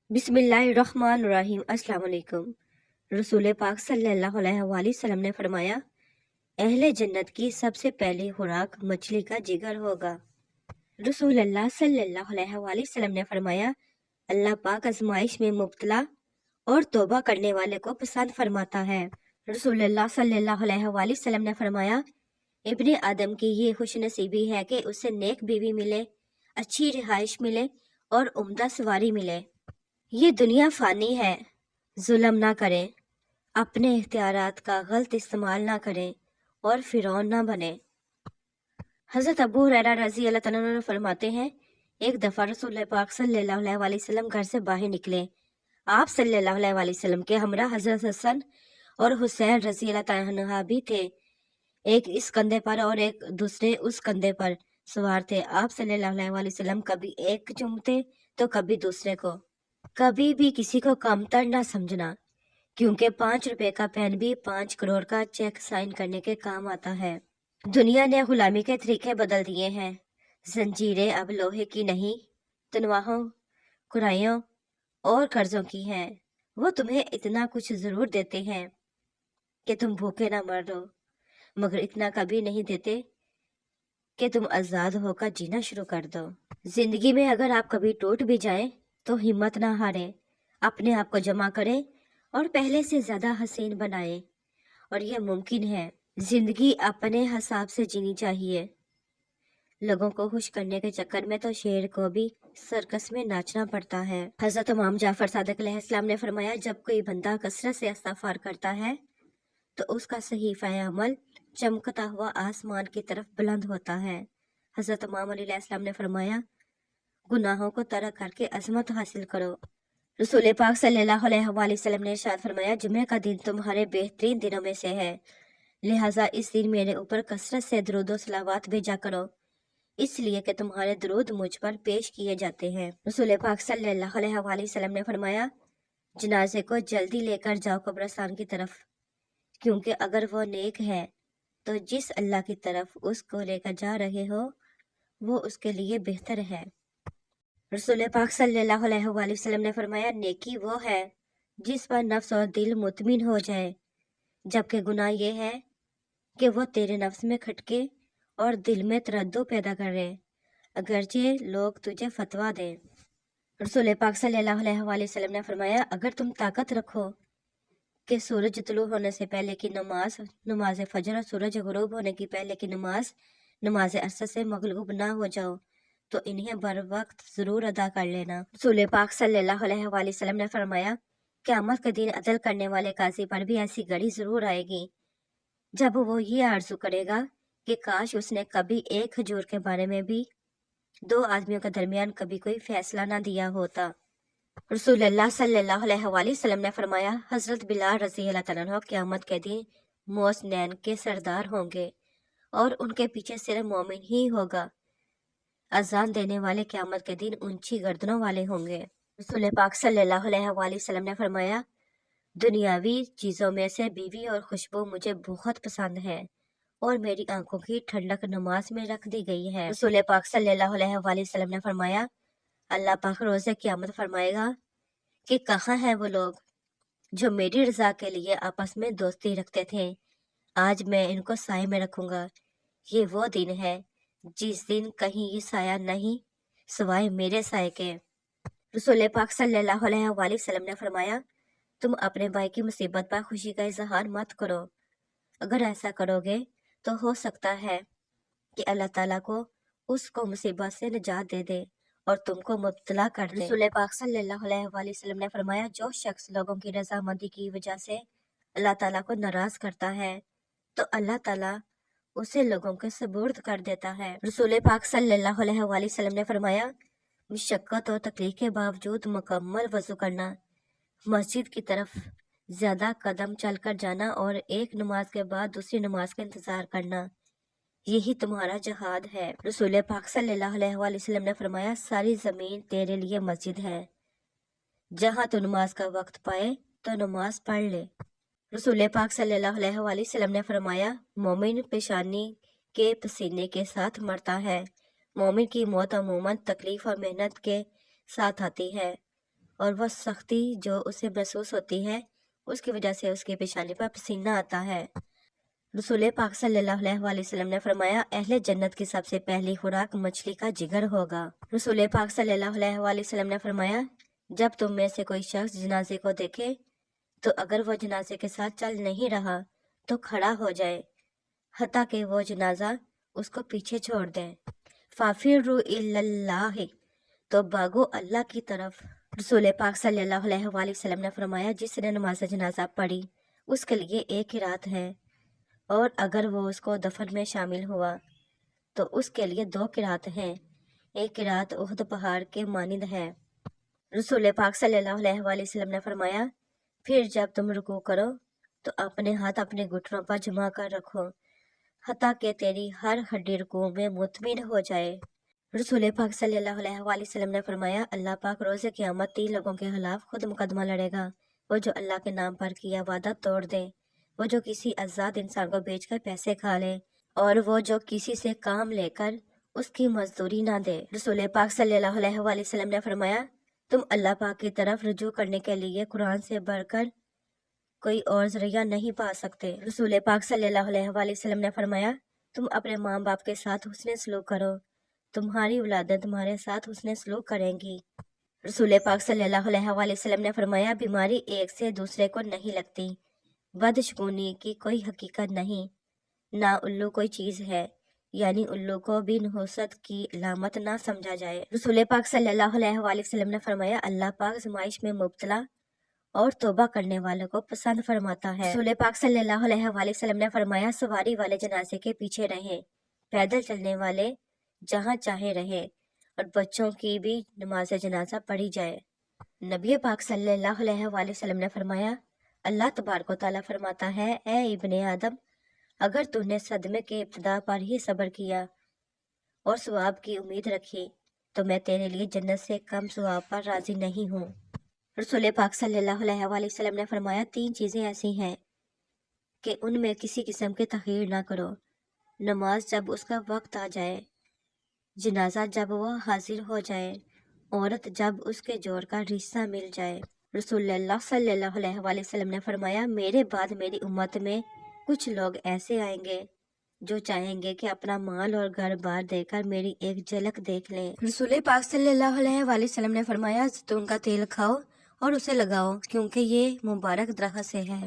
बिस्मिल्लाहिर्रहमानिर्रहीम। अस्सलाम वालेकुम। रसूल पाक सल्लल्लाहु अलैहि वसल्लम ने फरमाया, अहले जन्नत की सबसे पहली खुराक मछली का जिगर होगा। रसूलुल्लाह सल्लल्लाहु अलैहि वसल्लम ने फरमाया, अल्लाह पाक आजमाइश में मुब्तला और तौबा करने वाले को पसंद फरमाता है। रसूलुल्लाह सल्लल्लाहु अलैहि वसल्लम ने फरमाया, इब्ने आदम की ये खुशनसीबी है कि उसे नेक बीवी मिले, अच्छी रिहाइश मिले और उम्दा सवारी मिले। ये दुनिया फ़ानी है, जुल्म ना करें, अपने इख्तियारात का गलत इस्तेमाल ना करें और फिरौन ना बने। हज़रत अबू हुरैरा रज़ी अल्लाह तआला अन्हु फरमाते हैं, एक दफ़ा रसूल पाक सल्लल्लाहु अलैहि वसल्लम घर से बाहर निकले। आप सल्लल्लाहु अलैहि वसल्लम के हमरा हज़रत हसन और हुसैन रज़ी अल्लाह तआला अन्हुमा भी थे। एक इस कंधे पर और एक दूसरे उस कंधे पर सवार थे। आप सल्लल्लाहु अलैहि वसल्लम कभी एक चूमते तो कभी दूसरे को। कभी भी किसी को कमतर ना समझना, क्योंकि 5 रुपए का पेन भी 5 करोड़ का चेक साइन करने के काम आता है। दुनिया ने गुलामी के तरीके बदल दिए हैं। जंजीरें अब लोहे की नहीं, तनवाहों, कुराइयों और कर्जों की हैं। वो तुम्हें इतना कुछ जरूर देते हैं कि तुम भूखे ना मर दो, मगर इतना कभी नहीं देते कि तुम आजाद होकर जीना शुरू कर दो। जिंदगी में अगर आप कभी टूट भी जाएं तो हिम्मत ना हारें, अपने आप को जमा करें और पहले से ज्यादा हसीन बनाएं। और यह मुमकिन है। जिंदगी अपने हिसाब से जीनी चाहिए। लोगों को खुश करने के चक्कर में तो शेर को भी सर्कस में नाचना पड़ता है। हजरत इमाम जाफर सादिक अलैहिस्सलाम ने फरमाया, जब कोई बंदा कसरत से इस्तिग़फ़ार करता है तो उसका सहीफ़ा अमल चमकता हुआ आसमान की तरफ बुलंद होता है। हजरत इमाम अली अलैहिस्सलाम ने फरमाया, गुनाहों को तरक करके अज़मत हासिल करो। रसूल पाक सल्लल्लाहु अलैहि वसल्लम ने इरशाद फरमाया, जुमे का दिन तुम्हारे बेहतरीन दिनों में से है, लिहाजा इस दिन मेरे ऊपर कसरत से दरूद व सलावत भेजा करो, इसलिए कि तुम्हारे दरूद मुझ पर पेश किए जाते हैं। रसूल पाक सल्लल्लाहु अलैहि वसल्लम ने फरमाया, जनाजे को जल्दी लेकर जाओ कब्रिस्तान की तरफ, क्योंकि अगर वो नेक है तो जिस अल्लाह की तरफ उसको लेकर जा रहे हो वो उसके लिए बेहतर है। रसूल पाक सल्लल्लाहु अलैहि वसल्लम ने फरमाया, नेकी वो है जिस पर नफ्स और दिल मुतमिन हो जाए, जबकि गुनाह ये है कि वो तेरे नफ्स में खटके और दिल में तरद्दुद पैदा करे, अगरचे लोग तुझे फतवा दें। रसूल पाक सल्लल्लाहु अलैहि वसल्लम ने फरमाया, अगर तुम ताकत रखो कि सूरज तुलू होने से पहले की नमाज, नमाज फजर और सूरज गुरूब होने की पहले की नमाज, नमाज असर से मगलूब ना हो जाओ, तो इन्हें बर वक्त जरूर अदा कर लेना। रसूल पाक सल्लल्लाहु अलैहि वसल्लम ने फरमाया, क़यामत के दिन अदल करने वाले काजी पर भी ऐसी घड़ी जरूर आएगी जब वो ये आरज़ू करेगा कि काश उसने कभी एक खजूर के बारे में भी 2 आदमियों के दरमियान कभी कोई फैसला ना दिया होता। रसूलुल्लाह सल्लल्लाहु अलैहि वसल्लम ने फरमाया, हजरत बिलाल रज़ी अल्लाह तआला अन्हु क़यामत के दिन मोसनैन के सरदार होंगे और उनके पीछे सिर्फ मोमिन ही होगा। अजान देने वाले क़यामत के दिन ऊंची गर्दनों वाले होंगे। रसूल पाक सल्लल्लाहु अलैहि वसल्लम ने फरमाया, दुनियावी चीज़ों में से बीवी और खुशबू मुझे बहुत पसंद है और मेरी आंखों की ठंडक नमाज में रख दी गई है। रसूल पाक सल्लल्लाहु अलैहि वसल्लम ने फरमाया, अल्लाह पाक रोज़े क़यामत फरमाएगा कि कहाँ हैं वो लोग जो मेरी रज़ा के लिए आपस में दोस्ती रखते थे, आज मैं इनको साए में रखूंगा। ये वो दिन है जिस दिन कहीं ये साया नहीं सिवाय मेरे साए के। रसूल पाक सल्लल्लाहु अलैहि वसल्लम ने फरमाया, तुम अपने भाई की मुसीबत पर खुशी का इजहार मत करो, अगर ऐसा करोगे तो हो सकता है कि अल्लाह ताला को उसको मुसीबत से निजात दे दे और तुमको मुब्तला कर दे। रसूल पाक सल्लल्लाहु अलैहि वसल्लम ने फरमाया, जो शख्स लोगों की रजामंदी की वजह से अल्लाह ताला को नाराज करता है तो अल्लाह ताला उसे लोगों के सुपुर्द कर देता है। रसूल पाक सल्लल्लाहु अलैहि वसल्लम ने फरमाया, मुशक्कत और तकलीफ के बावजूद मुकम्मल वजू करना, मस्जिद की तरफ ज्यादा कदम चलकर जाना और एक नमाज के बाद दूसरी नमाज का इंतजार करना, यही तुम्हारा जहाद है। रसूल पाक सल्लल्लाहु अलैहि वसल्लम ने फरमाया, सारी जमीन तेरे लिए मस्जिद है, जहाँ तू नमाज का वक्त पाए तो नमाज पढ़ ले। रसूल पाक सल्लल्लाहु अलैहि वसल्लम ने फरमाया, मोमिन पेशानी के पसीने के साथ मरता है। मोमिन की मौत अमूमन तकलीफ और मेहनत के साथ आती है اور وہ سختی جو اسے محسوس ہوتی ہے اس کی وجہ سے اس کی پیشانی پر پسینہ آتا ہے۔ رسول پاک صلی اللہ علیہ وآلہ وسلم نے فرمایا اہل جنت کی سب سے پہلی خوراک مچھلی کا جگر ہوگا۔ رسول پاک صلی اللہ علیہ وآلہ وسلم نے فرمایا جب تم میں سے کوئی شخص جنازے کو دیکھے تو اگر وہ جنازے کے ساتھ چل نہیں رہا تو کھڑا ہو جائے حتیٰ کہ وہ جنازہ اس کو پیچھے چھوڑ دے۔ فَافِرُّوا إِلَى اللَّهِ تو بھاگو اللہ کی طرف۔ رسول پاک صلی اللہ علیہ وآلہ وسلم نے فرمایا جس نے نماز جنازہ پڑھی اس کے لیے ایک قرات ہے، اور اگر وہ اس کو دفن میں شامل ہوا تو اس کے لیے 2 قرات ہیں، ایک قرات احد پہاڑ کے مانند ہے۔ رسول پاک صلی اللہ علیہ وآلہ وسلم نے فرمایا پھر جب تم رکوع کرو تو اپنے ہاتھ اپنے گھٹنوں پر جما کر رکھو حتیٰ کہ تیری ہر ہڈی رکوع میں مطمئن ہو جائے۔ رسول پاک صلی اللہ علیہ وآلہ وسلم نے فرمایا اللہ پاک روز قیامت 3 لوگوں کے خلاف خود مقدمہ لڑے گا، وہ جو اللہ کے نام پر کیا وعدہ توڑ دے، وہ جو کسی آزاد انسان کو بیچ کر پیسے کھا لے، اور وہ جو کسی سے کام لے کر اس کی مزدوری نہ دے۔ رسول پاک صلی اللہ علیہ وآلہ وسلم نے فرمایا تم اللہ پاک کی طرف رجوع کرنے کے لیے قرآن سے بڑھ کر کوئی اور ذریعہ نہیں پا سکتے۔ رسول پاک صلی اللہ علیہ وآلہ وسلم نے فرمایا تم اپنے ماں باپ کے ساتھ حسن سلوک کرو، تمہاری اولادیں تمہارے ساتھ حسن سلوک کریں گی۔ رسول پاک صلی اللہ علیہ وآلہ وسلم نے فرمایا بیماری ایک سے دوسرے کو نہیں لگتی، بدشگونی کی کوئی حقیقت نہیں، نہ الو کوئی چیز ہے، یعنی الو کو بھی نحوست کی علامت نہ سمجھا جائے۔ رسول پاک صلی اللہ علیہ وآلہ وسلم نے فرمایا اللہ پاک آزمائش میں مبتلا اور توبہ کرنے والوں کو پسند فرماتا ہے۔ رسول پاک صلی اللہ علیہ وآلہ وسلم نے فرمایا سواری والے جنازے کے پیچھے رہیں، پیدل چلنے والے جہاں چاہے رہیں، اور بچوں کی بھی نماز جنازہ پڑھی جائے۔ نبی پاک صلی اللہ علیہ وآلہ وسلم نے فرمایا اللہ تبارک و تعالیٰ فرماتا ہے اے ابن آدم اگر تو نے صدمے کے ابتدا پر ہی صبر کیا اور ثواب کی امید رکھی تو میں تیرے لیے جنت سے کم ثواب پر راضی نہیں ہوں۔ رسول پاک صلی اللہ علیہ وآلہ وسلم نے فرمایا 3 چیزیں ایسی ہیں کہ ان میں کسی قسم کی تاخیر نہ کرو، نماز جب اس کا وقت آ جائے، جنازہ جب وہ حاضر ہو جائے، عورت جب اس کے جوڑ کا رشتہ مل جائے۔ رسول اللہ صلی اللہ علیہ وآلہ وسلم نے فرمایا میرے بعد میری امت میں کچھ لوگ ایسے آئیں گے جو چاہیں گے کہ اپنا مال اور گھر بار دے کر میری ایک جھلک دیکھ لیں۔ رسول پاک صلی اللہ علیہ وآلہ وسلم نے فرمایا زیتون کا تیل کھاؤ اور اسے لگاؤ کیونکہ یہ مبارک درخت سے ہے۔